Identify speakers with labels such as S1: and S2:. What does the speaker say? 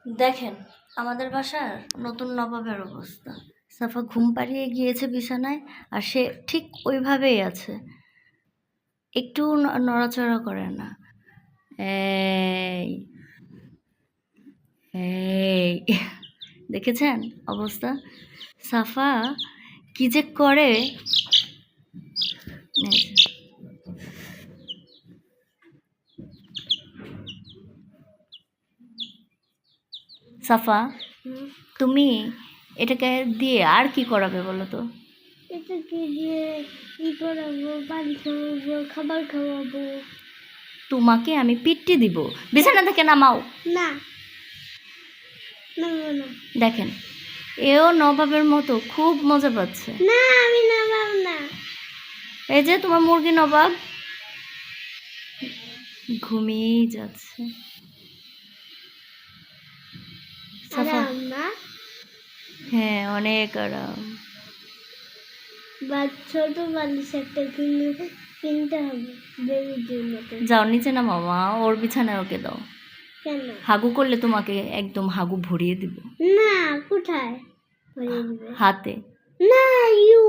S1: দেখেন আমাদের বাসার নতুন নবাবের অবস্থা। সাফা ঘুম পাড়িয়ে গিয়েছে বিছানায়, আর সে ঠিক ওইভাবেই আছে, একটু নড়াচড়া করে না। এই এই দেখেছেন অবস্থা? সাফা কি যে করে। সাফা, তুমি এটাকে দিয়ে আর কি করাবে বলো তো?
S2: এটাকে দিয়ে কি করাবো? পানি খাওয়াবো, খাবার খাওয়াবো।
S1: তোমাকে আমি পিট্টি দিব, বিছানা থেকে নামাও।
S2: না না না,
S1: দেখেন এও নবাবের মতো খুব মজা পাচ্ছে।
S2: না আমি নামাব না।
S1: এই যে তোমার মুরগি নবাব ঘুমিয়েই যাচ্ছে। সাফা,
S2: আরাম না?
S1: হ্যাঁ অনেক আরাম।
S2: বা ছোট বালিশ একটা কিনতে হবে বেবির জন্য।
S1: যাও নিচে নামাও, মা ওর বিছানায় ওকে দাও।
S2: কেন?
S1: হাগু করলে তোমাকে একদম হাগু ভরিয়ে দিব।
S2: না, কোথায় ভরিয়ে দিবে?
S1: হাতে।
S2: না, ইউ